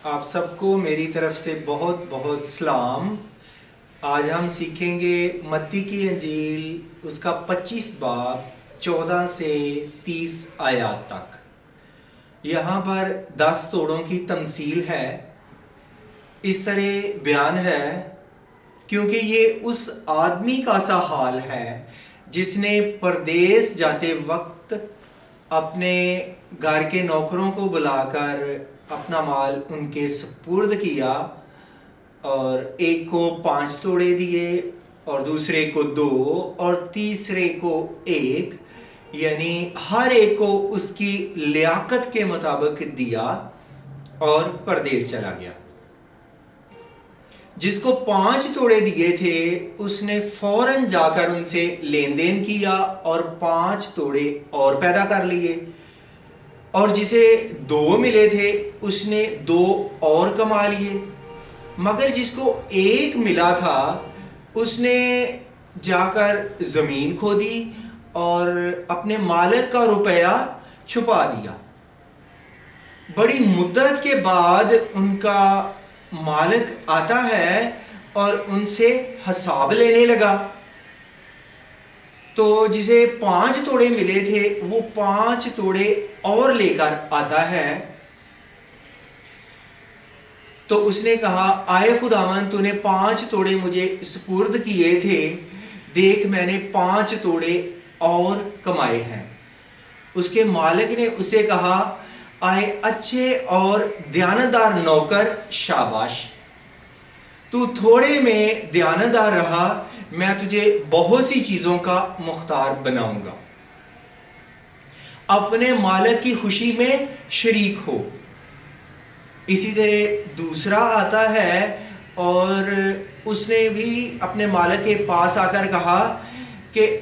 آپ سب کو میری طرف سے بہت بہت سلام۔ آج ہم سیکھیں گے متی کی انجیل اس کا 25 باب 14 سے 30 آیات تک۔ یہاں پر 10 توڑوں کی تمثیل ہے۔ اس طرح بیان ہے کیونکہ یہ اس آدمی کا سا حال ہے جس نے پردیس جاتے وقت اپنے گھر کے نوکروں کو بلا کر اپنا مال ان کے سپرد کیا، اور ایک کو 5 توڑے دیے اور دوسرے کو 2 اور تیسرے کو 1، یعنی ہر ایک کو اس کی لیاقت کے مطابق دیا اور پردیس چلا گیا۔ جس کو 5 توڑے دیے تھے اس نے فوراً جا کر ان سے لین دین کیا اور 5 توڑے اور پیدا کر لیے، اور جسے 2 ملے تھے اس نے 2 اور کما لیے۔ مگر جس کو 1 ملا تھا اس نے جا کر زمین کھودی اور اپنے مالک کا روپیہ چھپا دیا۔ بڑی مدت کے بعد ان کا مالک آتا ہے اور ان سے حساب لینے لگا۔ تو جسے 5 توڑے ملے تھے وہ 5 توڑے اور لے کر آتا ہے۔ تو اس نے کہا، آئے خداوند، تو نے 5 توڑے مجھے سپرد کیے تھے، دیکھ میں نے 5 توڑے اور کمائے ہیں۔ اس کے مالک نے اسے کہا، آئے اچھے اور دیانتدار نوکر، شاباش، تو تھوڑے میں دیانتدار رہا، میں تجھے بہت سی چیزوں کا مختار بناؤں گا۔ اپنے مالک کی خوشی میں شریک ہو۔ اسی طرح دوسرا آتا ہے اور اس نے بھی اپنے مالک کے پاس آ کر کہا کہ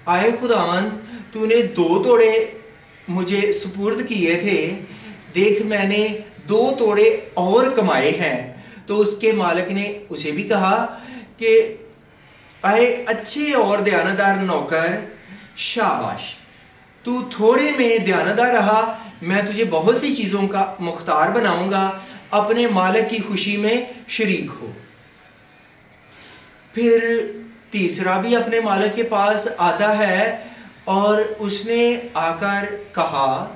آئے خداوند، تو نے 2 توڑے مجھے سپرد کیے تھے، دیکھ میں نے 2 توڑے اور کمائے ہیں۔ تو اس کے مالک نے اسے بھی کہا کہ آئے اچھے اور دیانتدار نوکر، شاباش، تو تھوڑے میں دیانتدار رہا، میں تجھے بہت سی چیزوں کا مختار بناؤں گا، اپنے مالک کی خوشی میں شریک ہو۔ پھر تیسرا بھی اپنے مالک کے پاس آتا ہے اور اس نے آ کر کہا،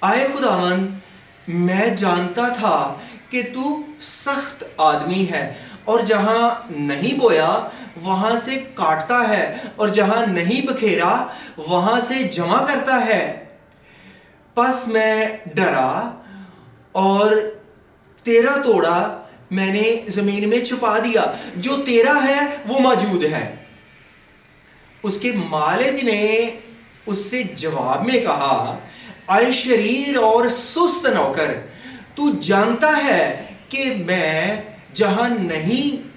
آئے خداوند، میں جانتا تھا کہ تو سخت آدمی ہے، اور جہاں نہیں بویا وہاں سے کاٹتا ہے، اور جہاں نہیں بکھیرا وہاں سے جمع کرتا ہے۔ پس میں ڈرا اور تیرا توڑا میں نے زمین میں چھپا دیا، جو تیرا ہے وہ موجود ہے۔ اس کے مالک نے اس سے جواب میں کہا، اے شریر اور سست نوکر، تو جانتا ہے کہ میں جہاں نہیں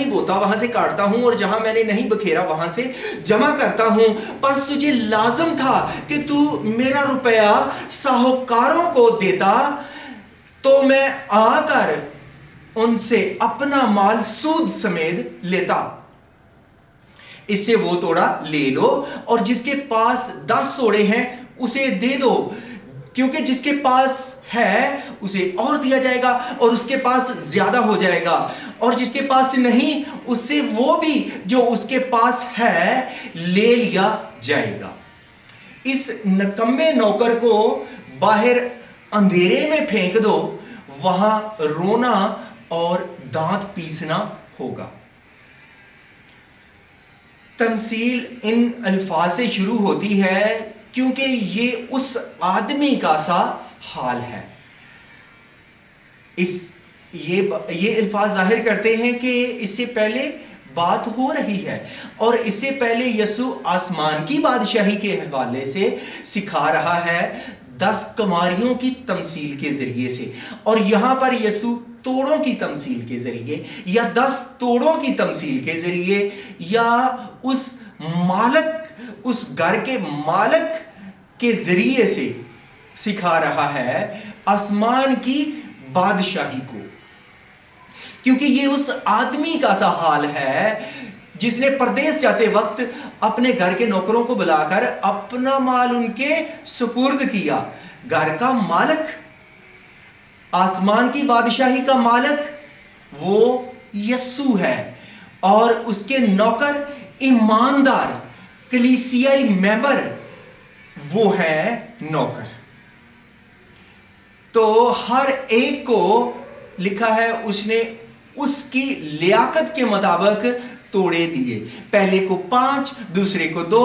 بوتا وہاں سے کاٹتا ہوں، اور جہاں میں نے نہیں بکھیرا وہاں سے جمع کرتا ہوں۔ پس تجھے لازم تھا کہ تو میرا روپیہ ساہوکاروں کو دیتا، تو میں آ کر ان سے اپنا مال سود سمیت لیتا۔ اس سے وہ توڑا لے لو، اور جس کے پاس 10 توڑے ہیں اسے دے دو، کیونکہ جس کے پاس ہے اسے اور دیا جائے گا، اور اس کے پاس زیادہ ہو جائے گا، اور جس کے پاس نہیں اس سے وہ بھی جو اس کے پاس ہے لے لیا جائے گا۔ اس نکمے نوکر کو باہر اندھیرے میں پھینک دو، وہاں رونا اور دانت پیسنا ہوگا۔ تمثیل ان الفاظ سے شروع ہوتی ہے کیونکہ یہ اس آدمی کا سا حال ہے۔ یہ الفاظ ظاہر کرتے ہیں کہ اس سے پہلے بات ہو رہی ہے، اور اس سے پہلے یسوع آسمان کی بادشاہی کے حوالے سے سکھا رہا ہے 10 کماریوں کی تمثیل کے ذریعے سے، اور یہاں پر یسوع توڑوں کی تمثیل کے ذریعے، یا 10 توڑوں کی تمثیل کے ذریعے، یا اس گھر کے مالک کے ذریعے سے سکھا رہا ہے آسمان کی بادشاہی کو، کیونکہ یہ اس آدمی کا سا حال ہے جس نے پردیس جاتے وقت اپنے گھر کے نوکروں کو بلا کر اپنا مال ان کے سپرد کیا۔ گھر کا مالک آسمان کی بادشاہی کا مالک وہ یسوع ہے، اور اس کے نوکر ایماندار کلیسیائی ممبر وہ ہے نوکر۔ تو ہر ایک کو لکھا ہے اس نے اس کی لیاقت کے مطابق توڑے دیے، پہلے کو 5، دوسرے کو 2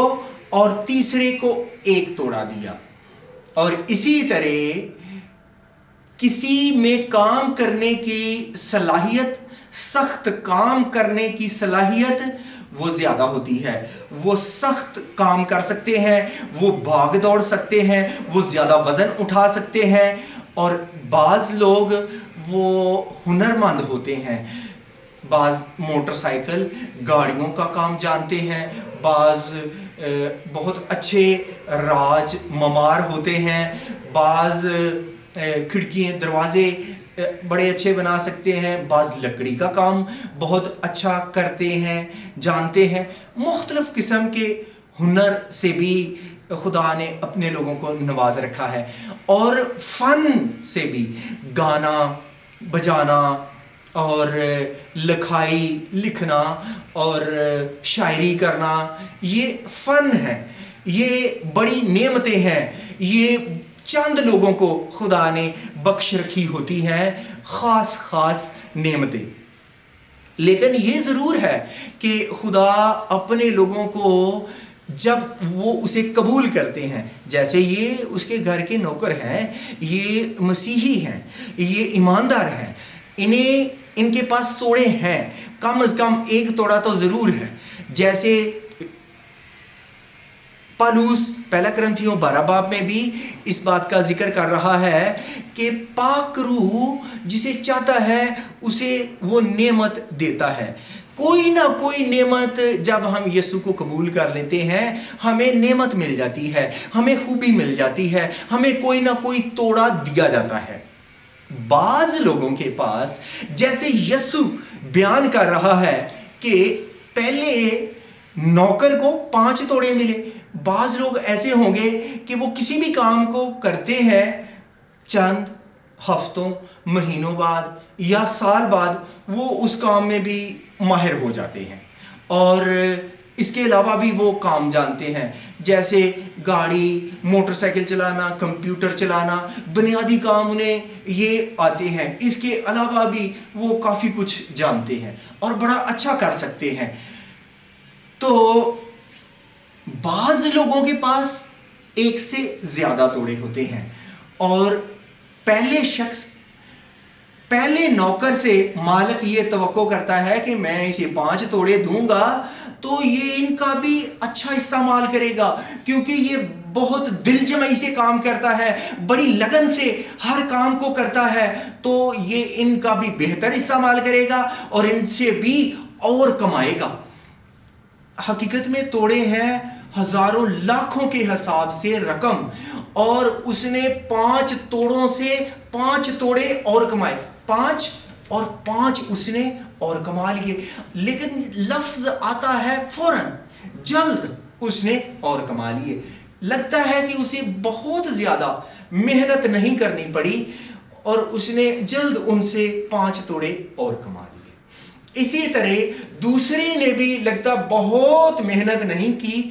اور تیسرے کو 1 توڑا دیا۔ اور اسی طرح کسی میں کام کرنے کی صلاحیت، سخت کام کرنے کی صلاحیت وہ زیادہ ہوتی ہے، وہ سخت کام کر سکتے ہیں، وہ بھاگ دوڑ سکتے ہیں، وہ زیادہ وزن اٹھا سکتے ہیں، اور بعض لوگ وہ ہنرمند ہوتے ہیں، بعض موٹر سائیکل گاڑیوں کا کام جانتے ہیں، بعض بہت اچھے راج ممار ہوتے ہیں، بعض کھڑکیاں دروازے بڑے اچھے بنا سکتے ہیں، بعض لکڑی کا کام بہت اچھا کرتے ہیں، جانتے ہیں۔ مختلف قسم کے ہنر سے بھی خدا نے اپنے لوگوں کو نواز رکھا ہے، اور فن سے بھی، گانا بجانا اور لکھائی لکھنا اور شاعری کرنا، یہ فن ہے، یہ بڑی نعمتیں ہیں، یہ چند لوگوں کو خدا نے بخش رکھی ہوتی ہیں، خاص خاص نعمتیں۔ لیکن یہ ضرور ہے کہ خدا اپنے لوگوں کو جب وہ اسے قبول کرتے ہیں، جیسے یہ اس کے گھر کے نوکر ہیں، یہ مسیحی ہیں، یہ ایماندار ہیں، ان کے پاس توڑے ہیں، کم از کم 1 توڑا تو ضرور ہے۔ جیسے پالوس پہلا کرنتھیوں 12 باب میں بھی اس بات کا ذکر کر رہا ہے کہ پاک روح جسے چاہتا ہے اسے وہ نعمت دیتا ہے۔ کوئی نہ کوئی نعمت جب ہم یسوع کو قبول کر لیتے ہیں، ہمیں نعمت مل جاتی ہے، ہمیں خوبی مل جاتی ہے، ہمیں کوئی نہ کوئی توڑا دیا جاتا ہے۔ بعض لوگوں کے پاس، جیسے یسوع بیان کر رہا ہے کہ پہلے نوکر کو 5 توڑے ملے، بعض لوگ ایسے ہوں گے کہ وہ کسی بھی کام کو کرتے ہیں، چند ہفتوں، مہینوں بعد یا سال بعد وہ اس کام میں بھی ماہر ہو جاتے ہیں، اور اس کے علاوہ بھی وہ کام جانتے ہیں، جیسے گاڑی، موٹر سائیکل چلانا، کمپیوٹر چلانا، بنیادی کام انہیں یہ آتے ہیں۔ اس کے علاوہ بھی وہ کافی کچھ جانتے ہیں اور بڑا اچھا کر سکتے ہیں۔ تو بعض لوگوں کے پاس 1 سے زیادہ توڑے ہوتے ہیں، اور پہلے نوکر سے مالک یہ توقع کرتا ہے کہ میں اسے 5 توڑے دوں گا تو یہ ان کا بھی اچھا استعمال کرے گا، کیونکہ یہ بہت دل جمعی سے کام کرتا ہے، بڑی لگن سے ہر کام کو کرتا ہے، تو یہ ان کا بھی بہتر استعمال کرے گا اور ان سے بھی اور کمائے گا۔ حقیقت میں توڑے ہیں ہزاروں لاکھوں کے حساب سے رقم، اور اس نے 5 توڑوں سے 5 توڑے اور کمائے، 5 اور 5 اس نے اور کما لیے۔ لیکن لفظ آتا ہے فوراً، جلد اس نے اور کما لیے۔ لگتا ہے کہ اسے بہت زیادہ محنت نہیں کرنی پڑی، اور اس نے جلد ان سے 5 توڑے اور کما لیے۔ اسی طرح دوسرے نے بھی لگتا بہت محنت نہیں کی،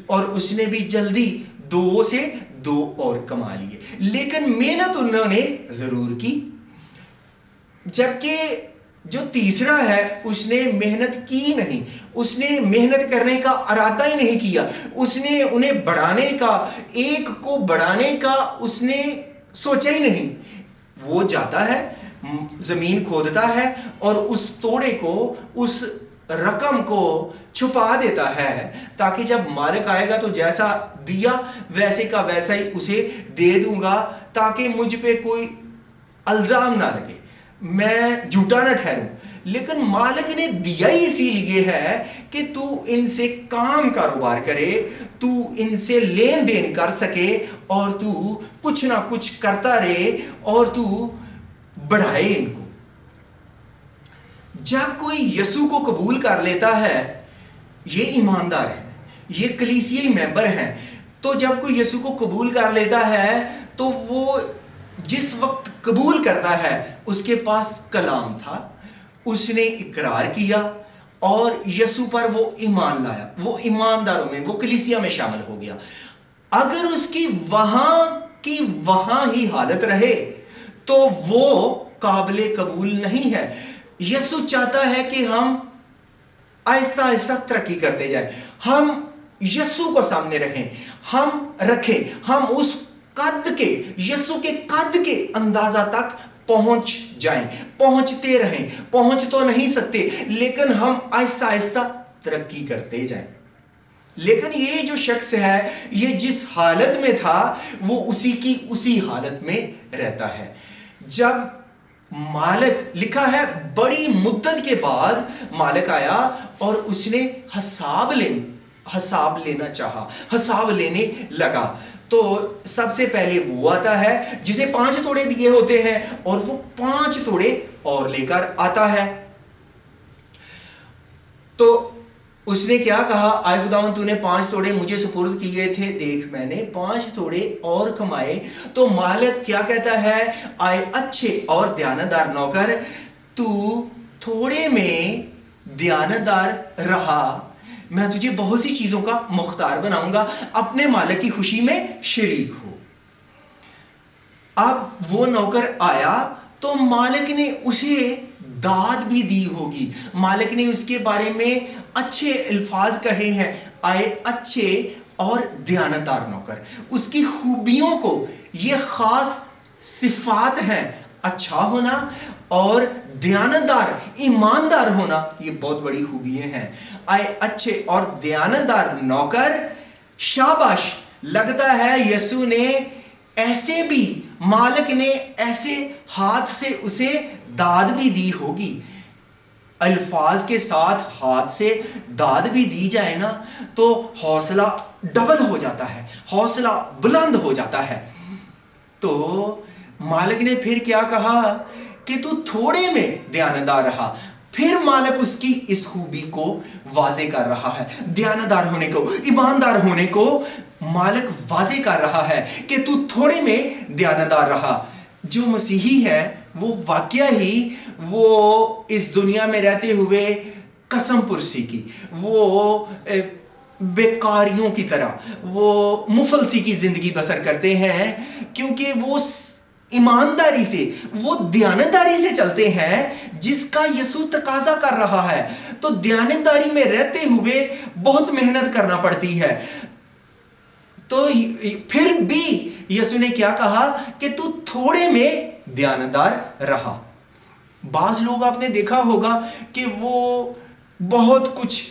اور اس نے بھی جلدی 2 سے 2 اور کما لیے، لیکن محنت انہوں نے ضرور کی۔ جبکہ جو تیسرا ہے اس نے محنت کی نہیں، اس نے محنت کرنے کا ارادہ ہی نہیں کیا، اس نے انہیں بڑھانے کا، 1 کو بڑھانے کا اس نے سوچا ہی نہیں۔ وہ جاتا ہے، زمین کھودتا ہے اور اس توڑے کو، اس رقم کو چھپا دیتا ہے، تاکہ جب مالک آئے گا تو جیسا دیا ویسے کا ویسا ہی اسے دے دوں گا، تاکہ مجھ پہ کوئی الزام نہ لگے، میں جھوٹا نہ ٹھہروں۔ لیکن مالک نے دیا ہی اسی لیے ہے کہ تو ان سے کام کاروبار کرے، تو ان سے لین دین کر سکے، اور تو کچھ نہ کچھ کرتا رہے، اور تو بڑھائے ان کو۔ جب کوئی یسوع کو قبول کر لیتا ہے، یہ ایماندار ہے، یہ کلیسیائی ممبر ہیں، تو جب کوئی یسوع کو قبول کر لیتا ہے تو وہ جس وقت قبول کرتا ہے. اس کے پاس کلام تھا, اس نے اقرار کیا اور یسوع پر وہ ایمان لایا, وہ ایمانداروں میں, وہ کلیسیا میں شامل ہو گیا. اگر اس کی وہاں ہی حالت رہے تو وہ قابل قبول نہیں ہے. یسوع چاہتا ہے کہ ہم ایسا ترقی کرتے جائیں, ہم یسوع کو سامنے رکھیں, ہم اس قد کے, یسوع کے قد کے اندازہ تک پہنچ جائیں, پہنچتے رہیں. پہنچ تو نہیں سکتے لیکن ہم آہستہ ترقی کرتے جائیں. لیکن یہ جو شخص ہے, یہ جس حالت میں تھا وہ اسی حالت میں رہتا ہے. جب مالک, لکھا ہے بڑی مدت کے بعد مالک آیا اور اس نے حساب لینا چاہا, حساب لینے لگا. تو سب سے پہلے وہ آتا ہے جسے 5 توڑے دیے ہوتے ہیں اور وہ 5 توڑے اور لے کر آتا ہے. تو اس نے کیا کہا, آئے خداوند تو نے 5 توڑے مجھے سپرد کیے تھے, دیکھ میں نے 5 توڑے اور کمائے. تو مالک کیا کہتا ہے, آئے اچھے اور دیانتدار نوکر, تو تھوڑے میں دیانتدار رہا, میں تجھے بہت سی چیزوں کا مختار بناؤں گا, اپنے مالک کی خوشی میں شریک ہو. اب وہ نوکر آیا تو مالک نے اسے داد بھی دی ہوگی, مالک نے اس کے بارے میں اچھے الفاظ کہے ہیں, آئے اچھے اور دیانتدار نوکر. اس کی خوبیوں کو, یہ خاص صفات ہیں, اچھا ہونا اور دیانتدار, ایماندار ہونا, یہ بہت بڑی خوبیاں ہیں. آئے اچھے اور دیانتدار نوکر, شاباش. لگتا ہے یسوع نے ایسے بھی, مالک نے ایسے ہاتھ سے اسے داد بھی دی ہوگی. الفاظ کے ساتھ ہاتھ سے داد بھی دی جائے نا تو حوصلہ ڈبل ہو جاتا ہے, حوصلہ بلند ہو جاتا ہے. تو مالک نے پھر کیا کہا کہ تو تھوڑے میں دیانتدار رہا. پھر مالک اس کی اس خوبی کو واضح کر رہا ہے, دیانتدار ہونے کو, ایماندار ہونے کو مالک واضح کر رہا ہے کہ تو تھوڑے میں دیانتدار رہا. جو مسیحی ہے وہ واقعہ ہی وہ اس دنیا میں رہتے ہوئے قسم پرسی کی, وہ بیکاریوں کی طرح, وہ مفلسی کی زندگی بسر کرتے ہیں, کیونکہ وہ ایمانداری سے, وہ دیانتداری سے چلتے ہیں جس کا یسوع تقاضا کر رہا ہے. تو دیانتداری میں رہتے ہوئے بہت محنت کرنا پڑتی ہے. تو پھر بھی یسوع نے کیا کہا کہ تو تھوڑے میں دیانتدار رہا. بعض لوگ آپ نے دیکھا ہوگا کہ وہ بہت کچھ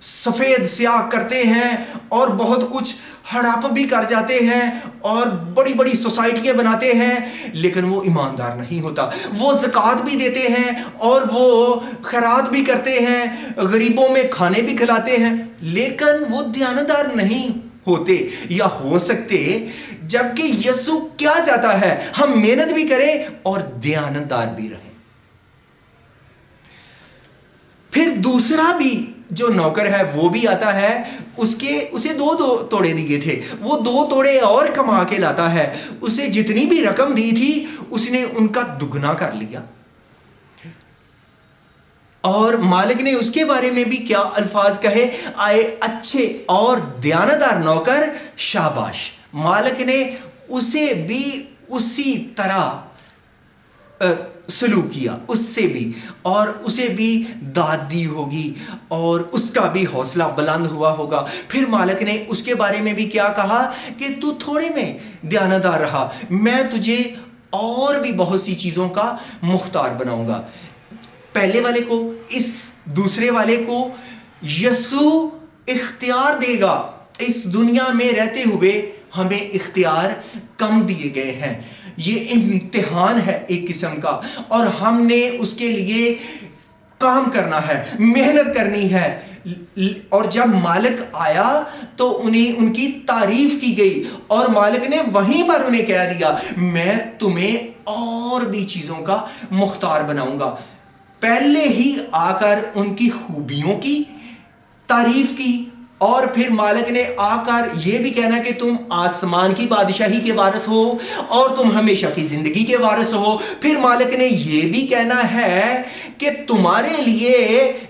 سفید سیاہ کرتے ہیں اور بہت کچھ ہڑپ بھی کر جاتے ہیں اور بڑی بڑی سوسائٹیاں بناتے ہیں, لیکن وہ ایماندار نہیں ہوتا. وہ زکوٰۃ بھی دیتے ہیں اور وہ خیرات بھی کرتے ہیں, غریبوں میں کھانے بھی کھلاتے ہیں, لیکن وہ دیانتدار نہیں ہوتے یا ہو سکتے. جبکہ یسوع کیا چاہتا ہے, ہم محنت بھی کریں اور دیانتدار بھی رہیں. پھر دوسرا بھی جو نوکر ہے وہ بھی آتا ہے, اسے 2 توڑے دیے تھے, وہ 2 توڑے اور کما کے لاتا ہے. اسے جتنی بھی رقم دی تھی اس نے ان کا دگنا کر لیا. اور مالک نے اس کے بارے میں بھی کیا الفاظ کہے, آئے اچھے اور دیانتدار نوکر, شاباش. مالک نے اسے بھی اسی طرح سلوک کیا, اس سے بھی, اور اسے بھی داد دی ہوگی اور اس کا بھی حوصلہ بلند ہوا ہوگا. پھر مالک نے اس کے بارے میں بھی کیا کہا کہ تو تھوڑے میں دیانتدار رہا, میں تجھے اور بھی بہت سی چیزوں کا مختار بناؤں گا. پہلے والے کو, اس دوسرے والے کو یسوع اختیار دے گا. اس دنیا میں رہتے ہوئے ہمیں اختیار کم دیے گئے ہیں, یہ امتحان ہے ایک قسم کا, اور ہم نے اس کے لیے کام کرنا ہے, محنت کرنی ہے. اور جب مالک آیا تو ان کی تعریف کی گئی اور مالک نے وہیں پر انہیں کہہ دیا, میں تمہیں اور بھی چیزوں کا مختار بناؤں گا. پہلے ہی آ کر ان کی خوبیوں کی تعریف کی اور پھر مالک نے آ کر یہ بھی کہنا کہ تم آسمان کی بادشاہی کے وارث ہو اور تم ہمیشہ کی زندگی کے وارث ہو. پھر مالک نے یہ بھی کہنا ہے کہ تمہارے لیے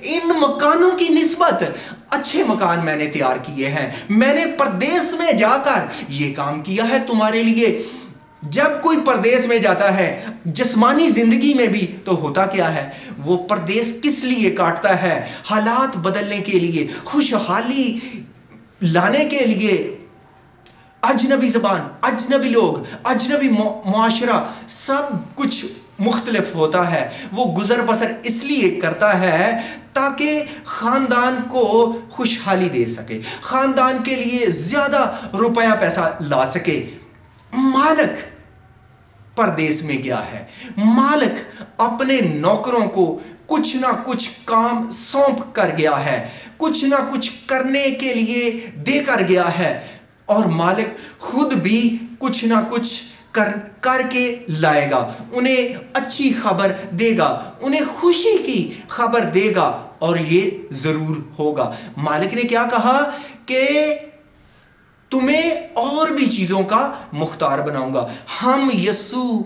ان مکانوں کی نسبت اچھے مکان میں نے تیار کیے ہیں. میں نے پردیس میں جا کر یہ کام کیا ہے تمہارے لیے. جب کوئی پردیس میں جاتا ہے جسمانی زندگی میں بھی تو ہوتا کیا ہے؟ وہ پردیس کس لیے کاٹتا ہے؟ حالات بدلنے کے لیے، خوشحالی لانے کے لیے. اجنبی زبان، اجنبی لوگ، اجنبی معاشرہ، سب کچھ مختلف ہوتا ہے. وہ گزر بسر اس لیے کرتا ہے تاکہ خاندان کو خوشحالی دے سکے، خاندان کے لیے زیادہ روپیہ پیسہ لا سکے. مالک پردیس میں گیا ہے. مالک اپنے نوکروں کو کچھ نہ کچھ کام سونپ کر گیا ہے، کچھ نہ کچھ کرنے کے لیے دے کر گیا ہے، اور مالک خود بھی کچھ نہ کچھ کر کے لائے گا. انہیں اچھی خبر دے گا، انہیں خوشی کی خبر دے گا، اور یہ ضرور ہوگا. مالک نے کیا کہا کہ تمہیں اور بھی چیزوں کا مختار بناؤں گا. ہم یسوع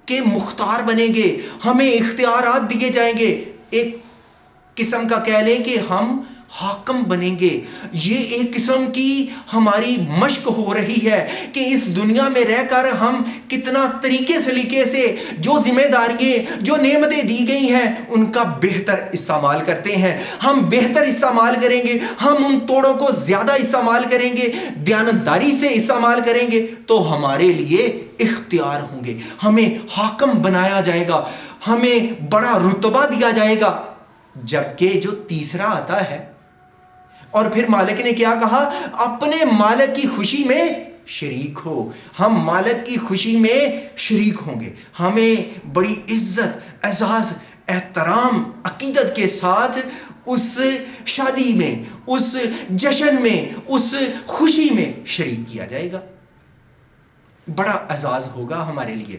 کے مختار بنیں گے، ہمیں اختیارات دیے جائیں گے. ایک قسم کا کہہ لیں کہ ہم حاکم بنیں گے. یہ ایک قسم کی ہماری مشق ہو رہی ہے کہ اس دنیا میں رہ کر ہم کتنا طریقے سلیقے سے جو ذمہ داریاں، جو نعمتیں دی گئی ہیں، ان کا بہتر استعمال کرتے ہیں. ہم بہتر استعمال کریں گے، ہم ان توڑوں کو زیادہ استعمال کریں گے، دیانتداری سے استعمال کریں گے تو ہمارے لیے اختیار ہوں گے. ہمیں حاکم بنایا جائے گا، ہمیں بڑا رتبہ دیا جائے گا. جبکہ جو تیسرا آتا ہے، اور پھر مالک نے کیا کہا؟ اپنے مالک کی خوشی میں شریک ہو. ہم مالک کی خوشی میں شریک ہوں گے. ہمیں بڑی عزت، اعزاز، احترام، عقیدت کے ساتھ اس شادی میں، اس جشن میں، اس خوشی میں شریک کیا جائے گا. بڑا اعزاز ہوگا ہمارے لیے.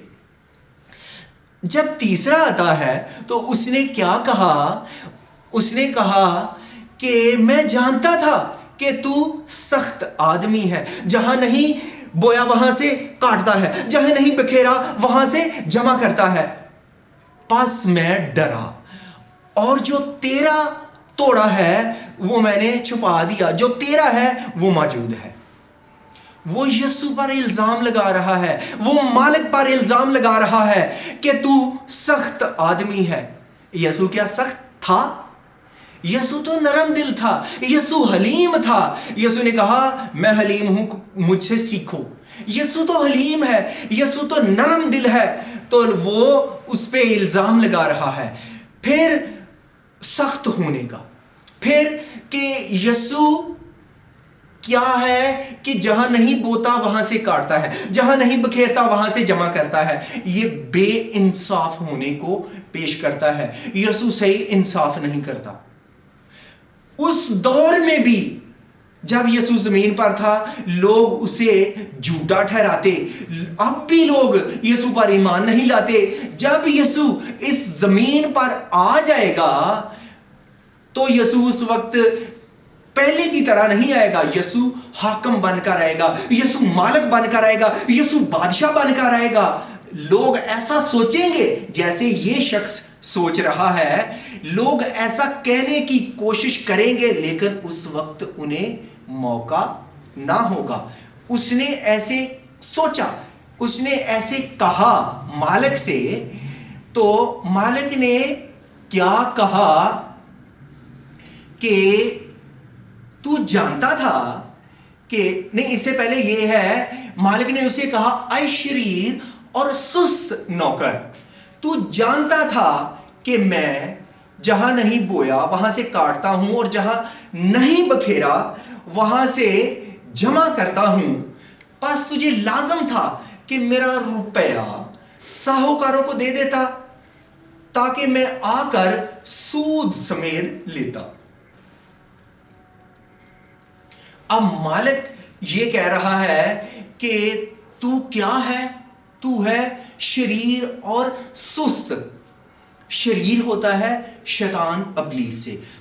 جب تیسرا آتا ہے تو اس نے کیا کہا؟ اس نے کہا کہ میں جانتا تھا کہ تو سخت آدمی ہے، جہاں نہیں بویا وہاں سے کاٹتا ہے، جہاں نہیں بکھیرا وہاں سے جمع کرتا ہے. پس میں ڈرا، اور جو تیرا توڑا ہے وہ میں نے چھپا دیا، جو تیرا ہے وہ موجود ہے. وہ یسوع پر الزام لگا رہا ہے، وہ مالک پر الزام لگا رہا ہے کہ تو سخت آدمی ہے. یسوع کیا سخت تھا؟ یسوع تو نرم دل تھا، یسوع حلیم تھا. یسوع نے کہا میں حلیم ہوں، مجھ سے سیکھو. یسوع تو حلیم ہے، یسوع تو نرم دل ہے. تو وہ اس پہ الزام لگا رہا ہے. پھر سخت ہونے کا، پھر کہ یسوع کیا ہے کہ جہاں نہیں بوتا وہاں سے کاٹتا ہے، جہاں نہیں بکھیرتا وہاں سے جمع کرتا ہے. یہ بے انصاف ہونے کو پیش کرتا ہے. یسوع صحیح انصاف نہیں کرتا. اس دور میں بھی جب یسوع زمین پر تھا لوگ اسے جھوٹا ٹھہراتے. اب بھی لوگ یسوع پر ایمان نہیں لاتے. جب یسوع اس زمین پر آ جائے گا تو یسوع اس وقت پہلے کی طرح نہیں آئے گا. یسوع حاکم بن کر آئے گا، یسوع مالک بن کر آئے گا، یسوع بادشاہ بن کر آئے گا. لوگ ایسا سوچیں گے جیسے یہ شخص سوچ رہا ہے، لوگ ایسا کہنے کی کوشش کریں گے، لیکن اس وقت انہیں موقع نہ ہوگا. اس نے ایسے سوچا، اس نے ایسے کہا مالک سے. تو مالک نے کیا کہا کہ تو جانتا تھا کہ نہیں، اس سے پہلے یہ ہے، مالک نے اسے کہا اے شریر اور سست نوکر، تو جانتا تھا کہ میں جہاں نہیں بویا وہاں سے کاٹتا ہوں اور جہاں نہیں بکھیرا وہاں سے جمع کرتا ہوں. پس تجھے لازم تھا کہ میرا روپیہ ساہوکاروں کو دے دیتا تاکہ میں آ کر سود سمیت لیتا. اب مالک یہ کہہ رہا ہے کہ تو کیا ہے؟ تو ہے شریر اور سست. شریر ہوتا ہے شیطان ابلیس سے،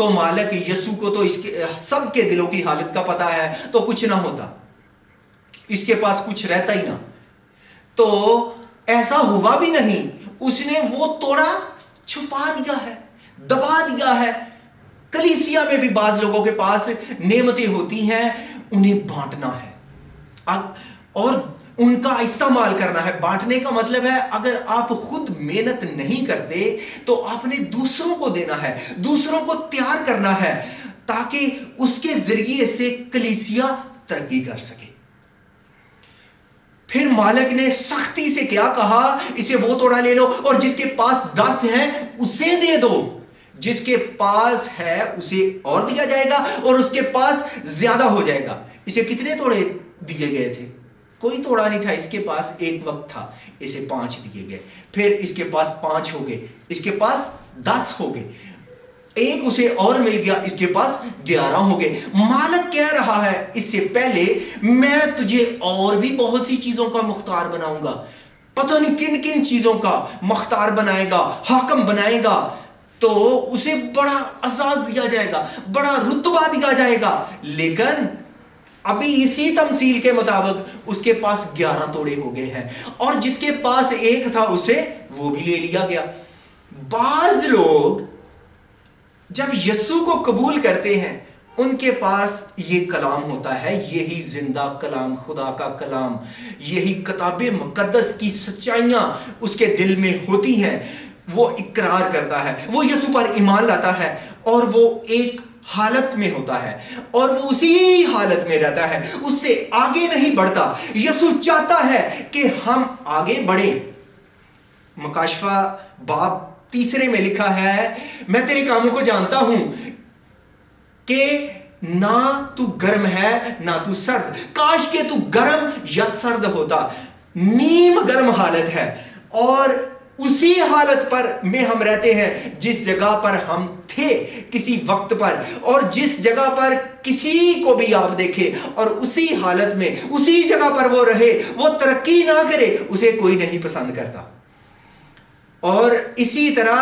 تو مالک یسوع کو تو اس کے سب کے دلوں کی حالت کا پتا ہے، تو کچھ نہ ہوتا، اس کے پاس کچھ رہتا ہی نہ. تو ایسا ہوا بھی نہیں، اس نے وہ توڑا، چھپا دیا ہے، دبا دیا ہے. کلیسیا میں بھی بعض لوگوں کے پاس نعمتیں ہوتی ہیں، انہیں بانٹنا ہے اور ان کا استعمال کرنا ہے. بانٹنے کا مطلب ہے اگر آپ خود محنت نہیں کرتے تو آپ نے دوسروں کو دینا ہے، دوسروں کو تیار کرنا ہے تاکہ اس کے ذریعے سے کلیسیا ترقی کر سکے. پھر مالک نے سختی سے کیا کہا؟ اسے وہ توڑا لے لو اور جس کے پاس 10 ہیں اسے دے دو. جس کے پاس ہے اسے اور دیا جائے گا اور اس کے پاس زیادہ ہو جائے گا. اسے کتنے توڑے دیے گئے تھے؟ کوئی توڑا نہیں تھا. اس کے پاس ایک وقت تھا، اسے 5 دیے گئے. پھر اس کے پاس 5 ہو گئے، اس کے پاس 10 ہو گئے. ایک اسے اور مل گیا، اس کے پاس 11 ہو گئے. مالک کہہ رہا ہے اس سے پہلے میں تجھے اور بھی بہت سی چیزوں کا مختار بناؤں گا. پتہ نہیں کن کن چیزوں کا مختار بنائے گا، حاکم بنائے گا. تو اسے بڑا اعزاز دیا جائے گا، بڑا رتبہ دیا جائے گا. لیکن ابھی اسی تمثیل کے مطابق اس کے پاس 11 توڑے ہو گئے ہیں اور جس کے پاس ایک تھا اسے وہ بھی لے لیا گیا. بعض لوگ جب یسوع کو قبول کرتے ہیں ان کے پاس یہ کلام ہوتا ہے، یہی زندہ کلام، خدا کا کلام، یہی کتاب مقدس کی سچائیاں اس کے دل میں ہوتی ہیں. وہ اقرار کرتا ہے، وہ یسوع پر ایمان لاتا ہے اور وہ ایک حالت میں ہوتا ہے اور وہ اسی حالت میں رہتا ہے، اس سے آگے نہیں بڑھتا. یسوع چاہتا ہے کہ ہم آگے بڑھیں. مکاشفہ باب 3 میں لکھا ہے، میں تیرے کاموں کو جانتا ہوں کہ نہ تو گرم ہے نہ تو سرد. کاش کہ تو گرم یا سرد ہوتا. نیم گرم حالت ہے اور اسی حالت پر میں ہم رہتے ہیں جس جگہ پر ہم تھے کسی وقت پر، اور جس جگہ پر کسی کو بھی آپ دیکھیں اور اسی حالت میں اسی جگہ پر وہ رہے، وہ ترقی نہ کرے، اسے کوئی نہیں پسند کرتا. اور اسی طرح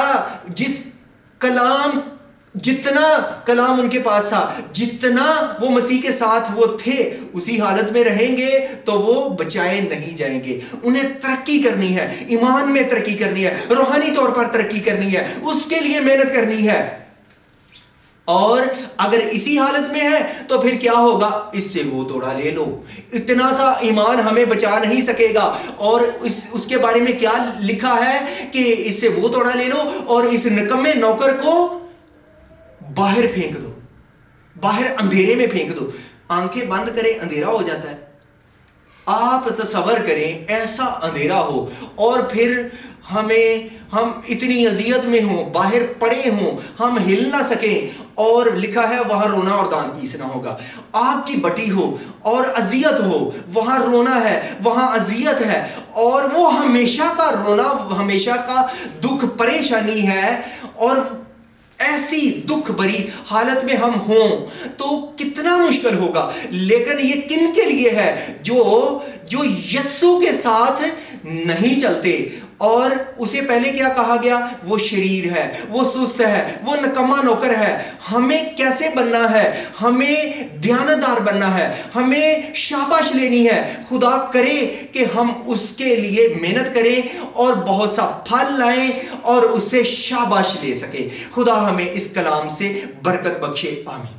جتنا کلام ان کے پاس تھا، جتنا وہ مسیح کے ساتھ وہ تھے، اسی حالت میں رہیں گے تو وہ بچائے نہیں جائیں گے. انہیں ترقی کرنی ہے، ایمان میں ترقی کرنی ہے، روحانی طور پر ترقی کرنی ہے، اس کے لیے محنت کرنی ہے. اور اگر اسی حالت میں ہے تو پھر کیا ہوگا؟ اس سے وہ توڑا لے لو. اتنا سا ایمان ہمیں بچا نہیں سکے گا. اور اس کے بارے میں کیا لکھا ہے کہ اس سے وہ توڑا لے لو اور اس نکمے نوکر کو باہر پھینک دو، باہر اندھیرے میں پھینک دو. آنکھیں بند کریں، اندھیرا ہو جاتا ہے. آپ تصور کریں ایسا اندھیرا ہو اور پھر ہم اتنی اذیت میں ہوں، باہر پڑے ہوں، ہم ہل نہ سکیں، اور لکھا ہے وہاں رونا اور دانت پیسنا ہوگا. آگ کی بٹی ہو اور اذیت ہو، وہاں رونا ہے، وہاں اذیت ہے، اور وہ ہمیشہ کا رونا، ہمیشہ کا دکھ، پریشانی ہے. اور ایسی دکھ بری حالت میں ہم ہوں تو کتنا مشکل ہوگا. لیکن یہ کن کے لیے ہے؟ جو یسوع کے ساتھ نہیں چلتے. اور اسے پہلے کیا کہا گیا؟ وہ شریر ہے، وہ سست ہے، وہ نکما نوکر ہے. ہمیں کیسے بننا ہے؟ ہمیں دیانتدار بننا ہے، ہمیں شاباش لینی ہے. خدا کرے کہ ہم اس کے لیے محنت کریں اور بہت سا پھل لائیں اور اس سے شاباش لے سکیں. خدا ہمیں اس کلام سے برکت بخشے. آمین.